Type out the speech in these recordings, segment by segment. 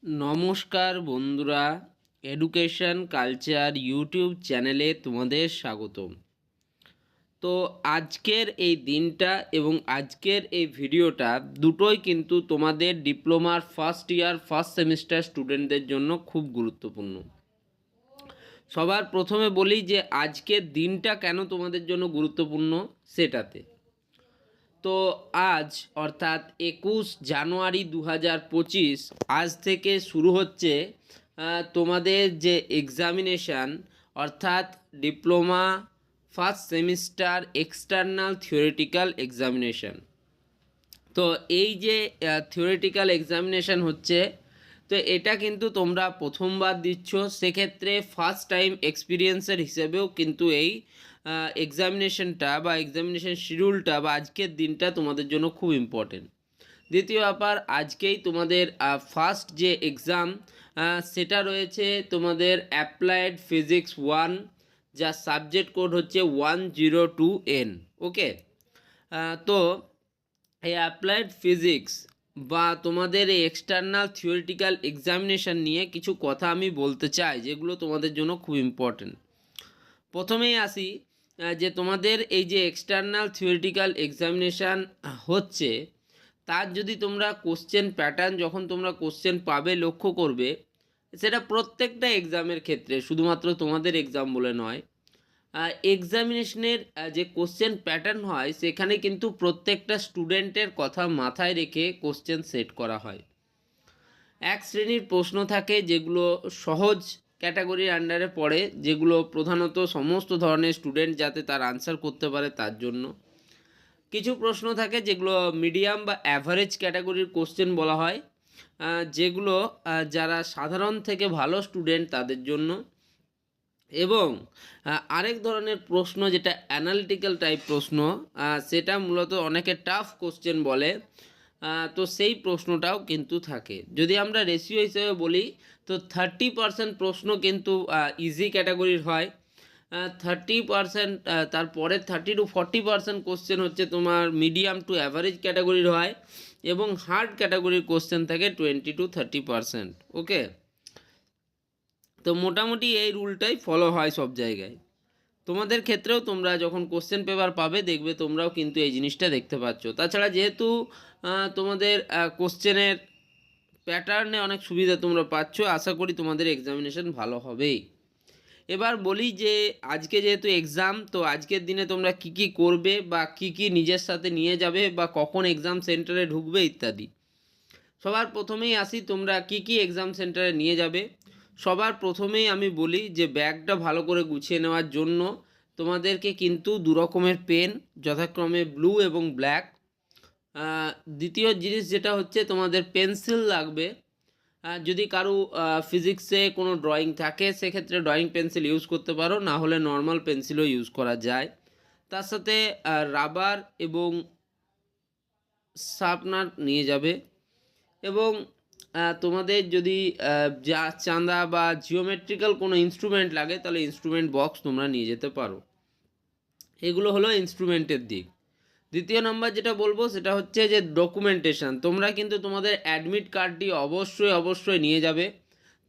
নমস্কার বন্ধুরা, education culture YouTube চ্যানেলে তোমাদের স্বাগতম। তো আজকের এই দিনটা এবং আজকের এই ভিডিওটা দুটোই কিন্তু তোমাদের ডিপ্লোমার ফার্স্ট ইয়ার ফার্স্ট সেমিস্টার স্টুডেন্টদের জন্য খুব গুরুত্বপূর্ণ। সবার প্রথমে বলি যে আজকের দিনটা কেন তোমাদের জন্য গুরুত্বপূর্ণ সেটাতে। তো আজ অর্থাৎ 21 জানুয়ারি 2025 আজ থেকে শুরু হচ্ছে তোমাদের যে এক্সামিনেশান, অর্থাৎ diploma first semester external theoretical examination. তো এই যে থিওরিটিক্যাল এক্সামিনেশান হচ্ছে, তো এটা কিন্তু তোমরা প্রথমবার দিচ্ছ, সেক্ষেত্রে ফার্স্ট টাইম এক্সপিরিয়েন্সের হিসেবেও কিন্তু এই এক্সামিনেশনটা বা এক্সামিনেশন শিডিউলটা বা আজকের দিনটা তোমাদের জন্য খুব ইম্পর্টেন্ট। দ্বিতীয় ব্যাপার, আজকেই তোমাদের ফার্স্ট যে এক্সাম সেটা রয়েছে তোমাদের অ্যাপ্লাইড ফিজিক্স 1, যার সাবজেক্ট কোড হচ্ছে 102N। ওকে, তো এই অ্যাপ্লাইড ফিজিক্স বা তোমাদের এই এক্সটার্নাল থিওরিটিক্যাল এক্সামিনেশান নিয়ে কিছু কথা আমি বলতে চাই, যেগুলো তোমাদের জন্য খুব ইম্পর্টেন্ট। প্রথমেই আসি যে তোমাদের এই যে এক্সটার্নাল থিওরিটিক্যাল এক্সামিনেশান হচ্ছে, তার যদি তোমরা কোশ্চেন প্যাটার্ন যখন তোমরা কোশ্চেন পাবে লক্ষ্য করবে, সেটা প্রত্যেকটা এক্সামের ক্ষেত্রে, শুধুমাত্র তোমাদের এক্সাম বলে নয়, এক্সামিনেশনের যে কোশ্চেন প্যাটার্ন হয় সেখানে কিন্তু প্রত্যেকটা স্টুডেন্টের কথা মাথায় রেখে কোশ্চেন সেট করা হয়। এক শ্রেণীর প্রশ্ন থাকে যেগুলো সহজ ক্যাটাগরির আন্ডারে পড়ে, যেগুলো প্রধানত সমস্ত ধরনের স্টুডেন্ট যাতে তার আনসার করতে পারে তার জন্য। কিছু প্রশ্ন থাকে যেগুলো মিডিয়াম বা অ্যাভারেজ ক্যাটাগরির কোশ্চেন বলা হয়, যেগুলো যারা সাধারণ থেকে ভালো স্টুডেন্ট তাদের জন্য। এবং আরেক ধরনের প্রশ্ন যেটা অ্যানালিটিক্যাল টাইপ প্রশ্ন, সেটা মূলত অনেকে টাফ কোশ্চেন বলে, তো সেই প্রশ্নটাও কিন্তু থাকে। যদি আমরা রেশিও হিসেবে বলি, তো 30% প্রশ্ন কিন্তু ইজি ক্যাটাগরির হয়, 30%, তারপরে 30 to 40% কোশ্চেন হচ্ছে তোমার মিডিয়াম টু অ্যাভারেজ ক্যাটাগরির হয়, এবং হার্ড ক্যাটাগরির কোশ্চেন থাকে 20 to 30%। ওকে, তো মোটামুটি এই রুলটাই ফলো হয় সব জায়গায়। তোমাদের ক্ষেত্রেও তোমরা যখন কোশ্চেন পেপার পাবে দেখবে তোমরাও কিন্তু এই জিনিসটা দেখতে পাচ্ছ। তাছাড়া যেহেতু তোমাদের কোশ্চেনের প্যাটার্নে অনেক সুবিধা তোমরা পাচ্ছ, আশা করি তোমাদের এক্সামিনেশন ভালো হবেই। এবার বলি যে আজকে যেহেতু এক্সাম, তো আজকের দিনে তোমরা কি কি করবে বা কি কি নিজের সাথে নিয়ে যাবে বা কখন এক্সাম সেন্টারে ঢুকবে ইত্যাদি। সবার প্রথমেই আসি তোমরা কি কি এক্সাম সেন্টারে নিয়ে যাবে। সবার প্রথমেই আমি বলি যে ব্যাগটা ভালো করে গুছিয়ে নেওয়ার জন্য তোমাদেরকে কিন্তু দু রকমের পেন, যথাক্রমে ব্লু এবং ব্ল্যাক। দ্বিতীয় জিনিস যেটা হচ্ছে তোমাদের পেন্সিল লাগবে। যদি কারো ফিজিক্সে কোনো ড্রয়িং থাকে সেক্ষেত্রে ড্রয়িং পেন্সিল ইউজ করতে পারো, না হলে নর্মাল পেন্সিলও ইউজ করা যায়। তার সাথে রাবার এবং শার্পনার নিয়ে যাবে। এবং তোমাদের যদি যা চাঁদা বা জিওমেট্রিক্যাল কোনো ইনস্ট্রুমেন্ট লাগে তাহলে ইনস্ট্রুমেন্ট বক্স তোমরা নিয়ে যেতে পারো। এগুলো হলো ইনস্ট্রুমেন্টের দিক। দ্বিতীয় নম্বর যেটা বলবো সেটা হচ্ছে যে ডকুমেন্টেশন। তোমরা কিন্তু তোমাদের অ্যাডমিট কার্ডটি অবশ্যই নিয়ে যাবে।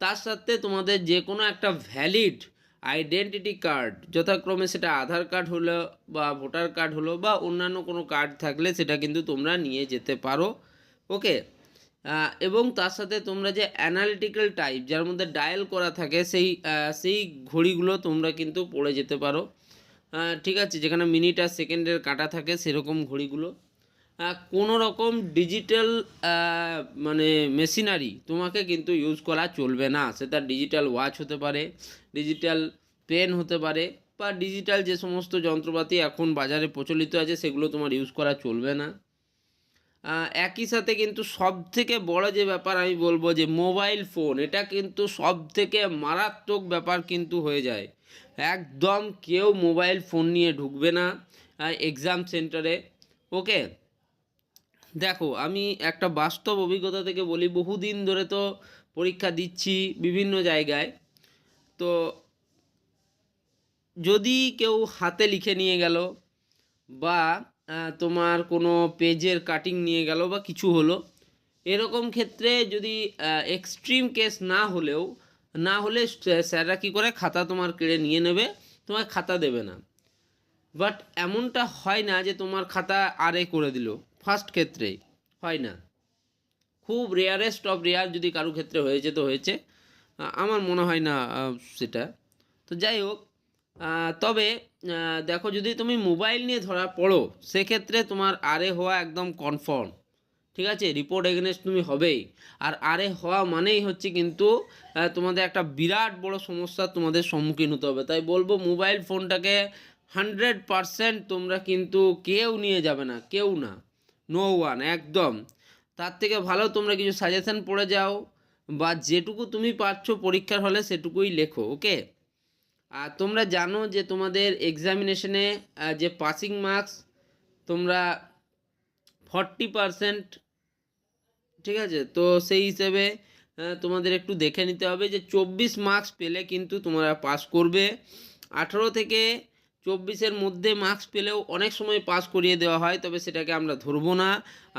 তার সাথে তোমাদের যে কোনো একটা ভ্যালিড আইডেন্টিটি কার্ড, যথাক্রমে সেটা আধার কার্ড হলো বা ভোটার কার্ড হলো বা অন্যান্য কোনো কার্ড থাকলে সেটা কিন্তু তোমরা নিয়ে যেতে পারো। ওকে, এবং তার সাথে তোমরা যে অ্যানালিটিক্যাল টাইপ যার মধ্যে ডায়াল করা থাকে সেই ঘড়িগুলো তোমরা কিন্তু পড়ে যেতে পারো। ঠিক আছে, যেখানে মিনিট আর সেকেন্ডের কাটা থাকে সেরকম ঘড়িগুলো। কোনো রকম ডিজিটাল মানে মেশিনারি তোমাকে কিন্তু ইউজ করা চলবে না। সেটা ডিজিটাল ওয়াচ হতে পারে, ডিজিটাল পেন হতে পারে, বা ডিজিটাল যে সমস্ত যন্ত্রপাতি এখন বাজারে প্রচলিত আছে সেগুলো তোমার ইউজ করা চলবে না। একই সাথে কিন্তু সবথেকে বড় যে ব্যাপার আমি বলবো যে মোবাইল ফোন, এটা কিন্তু সবথেকে মারাত্মক ব্যাপার কিন্তু হয়ে যায়। একদম কেউ মোবাইল ফোন নিয়ে ঢুকবে না এক্সাম সেন্টারে। ওকে, দেখো আমি একটা বাস্তব অভিজ্ঞতা থেকে বলি, বহুদিন ধরে তো পরীক্ষা দিচ্ছি বিভিন্ন জায়গায়। তো যদি কেউ হাতে লিখে নিয়ে গেল বা তোমার কোনো পেজের কাটিং নিয়ে গেল বা কিছু হলো, এরকম ক্ষেত্রে যদি এক্সট্রিম কেস না হলে স্যাররা কী করে খাতা তোমার কেড়ে নিয়ে নেবে, তোমার খাতা দেবে না। বাট এমনটা হয় না যে তোমার খাতা আরে করে দিল, ফার্স্ট ক্ষেত্রেই হয় না। খুব রেয়ারেস্ট অফ রেয়ার যদি কারো ক্ষেত্রে হয়েছে তো হয়েছে, আমার মনে হয় না সেটা। তো যাই হোক, তবে দেখো যদি তুমি মোবাইল নিয়ে ধরা পড়ো সেক্ষেত্রে তোমার আরে হওয়া একদম কনফার্ম, ঠিক আছে? রিপোর্ট এগেনস্ট তুমি হবেই। আর আরে হওয়া মানেই হচ্ছে কিন্তু তোমাদের একটা বিরাট বড় সমস্যার তোমাদের সম্মুখীন হতে হবে। তাই বলবো মোবাইল ফোনটাকে 100% তোমরা কিন্তু কেউ নিয়ে যাবে না, কেউ না, নো ওয়ান, একদম। তার থেকে ভালো তোমরা কিছু সাজেশন পড়ে যাও, বা যেটুকু তুমি পারছো পরীক্ষার হলে সেটুকুই লেখো, ওকে? আর তোমরা জানো যে তোমাদের এক্সামিনেশনে যে পাসিং মার্কস তোমরা 40%, ঠিক আছে? তো সেই হিসেবে তোমাদের একটু দেখে নিতে হবে যে 24 মার্কস পেলে কিন্তু তোমরা পাস করবে। 18 থেকে 24-এর মধ্যে মার্কস পেলেও অনেক সময় পাস করিয়ে দেওয়া হয়, তবে সেটাকে আমরা ধরবো না,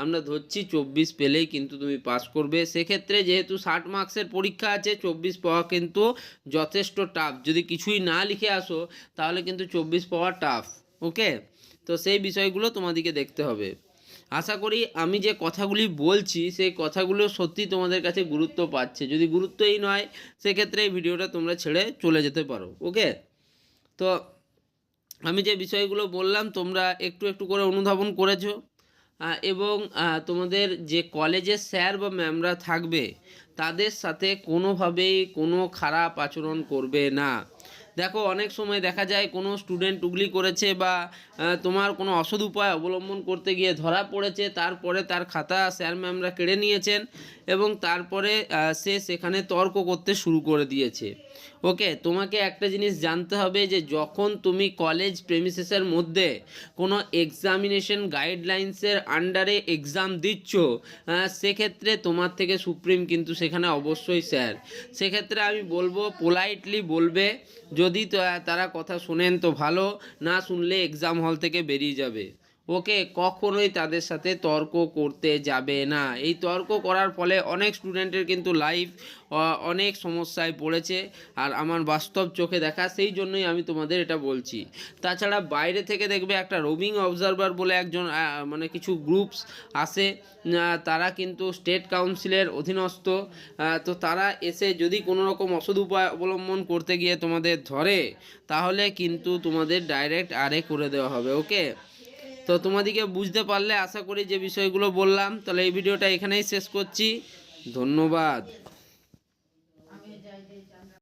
আমরা ধরছি 24 পেলেই কিন্তু তুমি পাস করবে। সেক্ষেত্রে যেহেতু 60 মার্কসের পরীক্ষা আছে, 24 পাওয়া কিন্তু যথেষ্ট টাফ। যদি কিছুই না লিখে আসো তাহলে কিন্তু 24 পাওয়া টাফ, ওকে? তো সেই বিষয়গুলো তোমাদেরকে দেখতে হবে। আশা করি আমি যে কথাগুলি বলছি সেই কথাগুলো সত্যি তোমাদের কাছে গুরুত্ব পাচ্ছে। যদি গুরুত্বই নয় সেক্ষেত্রে এই ভিডিওটা তোমরা ছেড়ে চলে যেতে পারো, ওকে? তো আমি যে বিষয়গুলো বললাম তোমরা একটু একটু করে অনুধাবন করেছো, এবং তোমাদের যে কলেজের স্যার বা ম্যামরা থাকবে তাদের সাথে কোনোভাবেই কোনো খারাপ আচরণ করবে না। দেখো অনেক সময় দেখা যায় কোনো স্টুডেন্ট উগলি করেছে বা তোমার কোনো অসৎ উপায় অবলম্বন করতে গিয়ে ধরা পড়েছে, তারপরে তার খাতা স্যার ম্যামরা কেড়ে নিয়েছেন এবং তারপরে সে সেখানে তর্ক করতে শুরু করে দিয়েছে, ওকে? তোমাকে একটা জিনিস জানতে হবে যে যখন তুমি কলেজ প্রেমিসেসের মধ্যে কোনো এক্সামিনেশন গাইডলাইন্সের আন্ডারে এক্সাম দিচ্ছ, সেক্ষেত্রে তোমার থেকে সুপ্রিম কিন্তু সেখানে অবশ্যই স্যার। সেক্ষেত্রে আমি বলবো পোলাইটলি বলবে, যদি তারা কথা শোনেন তো ভালো, না শুনলে এক্সাম হল থেকে বেরিয়ে যাবে, ওকে? কখনোই তাদের সাথে তর্ক করতে যাবে না। এই তর্ক করার ফলে অনেক স্টুডেন্টের কিন্তু লাইফ অনেক সমস্যায় পড়েছে, আর আমার বাস্তব চোখে দেখা, সেই জন্যই আমি তোমাদের এটা বলছি। তাছাড়া বাইরে থেকে দেখবে একটা রোমিং অবজারভার বলে একজন মানে কিছু গ্রুপস আসে, তারা কিন্তু স্টেট কাউন্সিলের অধীনস্থ। তো তারা এসে যদি কোনো রকম অসৎ উপায় অবলম্বন করতে গিয়ে তোমাদের ধরে তাহলে কিন্তু তোমাদের ডাইরেক্ট আরে করে দেওয়া হবে, ওকে? তো তোমাদেরকে বুঝতে পারলে আশা করি যে বিষয়গুলো বললাম। তাহলে এই ভিডিওটা এখানেই শেষ করছি, ধন্যবাদ।